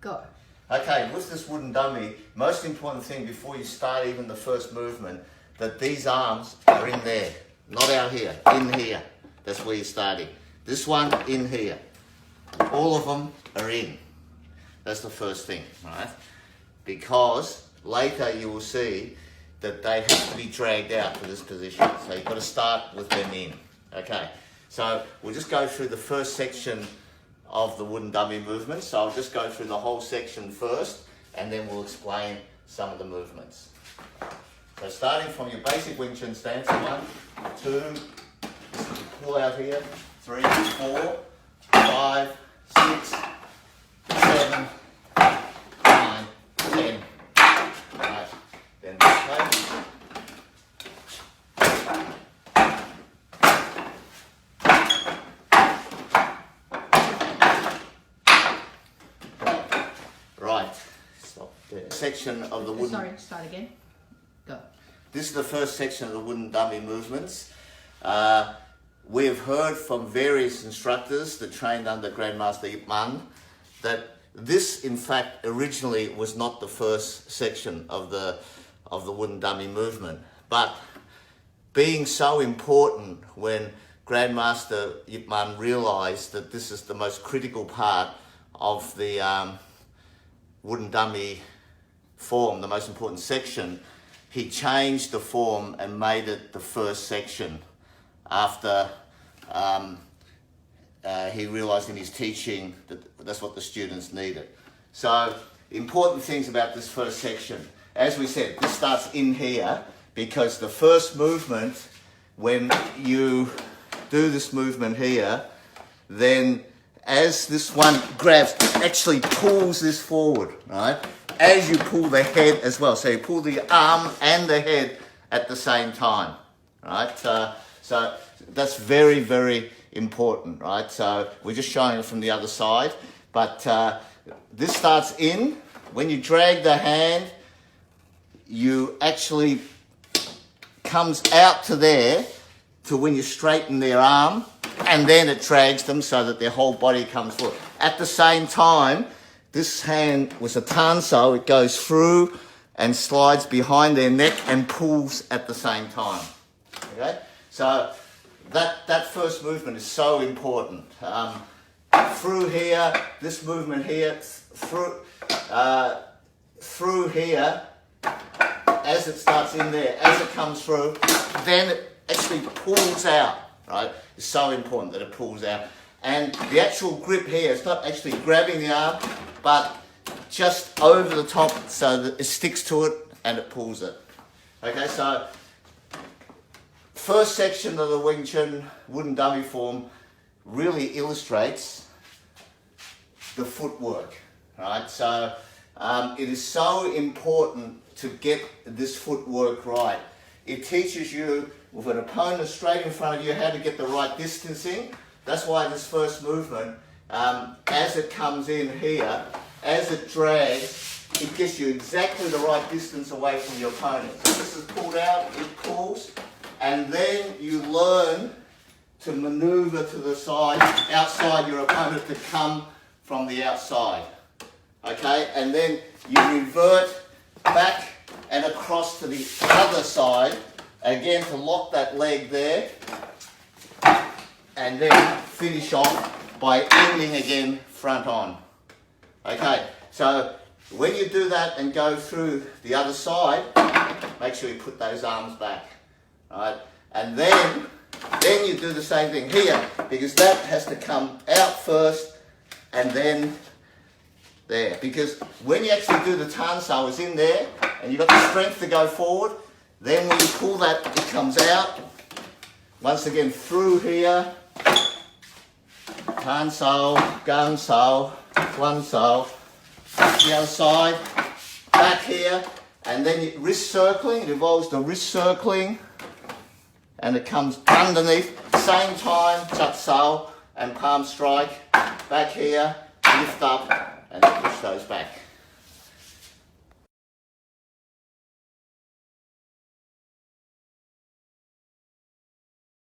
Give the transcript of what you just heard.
Go. Okay, with this wooden dummy, most important thing before you start even the first movement, that these arms are in there, not out here, in here. That's where you're starting. This one in here. All of them are in. That's the first thing, right? Because later you will see that they have to be dragged out to this position. So you've got to start with them in. Okay, so we'll just go through the first section of the wooden dummy movement. So I'll just go through the whole section first, and then we'll explain some of the movements. So starting from your basic Wing Chun stance, 1, 2, pull out here, 3, 4, 5, 6, 7, 9, 10. Right, then this way. Right, stop there. Section of the wooden... Sorry, start again. Go. This is the first section of the wooden dummy movements. We have heard from various instructors that trained under Grandmaster Ip Man that this, in fact, originally was not the first section of the wooden dummy movement. But being so important when Grandmaster Ip Man realised that this is the most critical part of the wooden dummy form, the most important section, he changed the form and made it the first section after he realised in his teaching that that's what the students needed. So, important things about this first section. As we said, this starts in here because the first movement, when you do this movement here, then as this one grabs, it actually pulls this forward, right? As you pull the head as well. So you pull the arm and the head at the same time, right? So that's very, very important, right? So we're just showing it from the other side. But this starts in. When you drag the hand, you actually comes out to there to when you straighten their arm, and then it drags them so that their whole body comes forward. At the same time, this hand was a tanso, it goes through and slides behind their neck and pulls at the same time. Okay? So that first movement is so important. Through here, this movement here, through here, as it starts in there, as it comes through, then it actually pulls out, right? It's so important that it pulls out. And the actual grip here, it's not actually grabbing the arm, but just over the top so that it sticks to it and it pulls it. Okay, so first section of the Wing Chun wooden dummy form really illustrates the footwork, right? So it is so important to get this footwork right. It teaches you, with an opponent straight in front of you, how to get the right distancing. That's why this first movement, as it comes in here, as it drags, it gets you exactly the right distance away from your opponent. So this is pulled out, it pulls, and then you learn to maneuver to the side, outside your opponent to come from the outside. Okay, and then you revert back and across to the other side, again to lock that leg there, and then finish off by ending again front on. Okay, so when you do that and go through the other side, make sure you put those arms back, right? And then you do the same thing here, because that has to come out first and then there. Because when you actually do the tanso, it's in there and you've got the strength to go forward. Then when you pull that, it comes out. Once again, through here, tanso, ganso, guanso, the other side, back here, and then wrist circling. It involves the wrist circling, and it comes underneath. Same time, chatsao and palm strike. Back here, lift up, and push those back.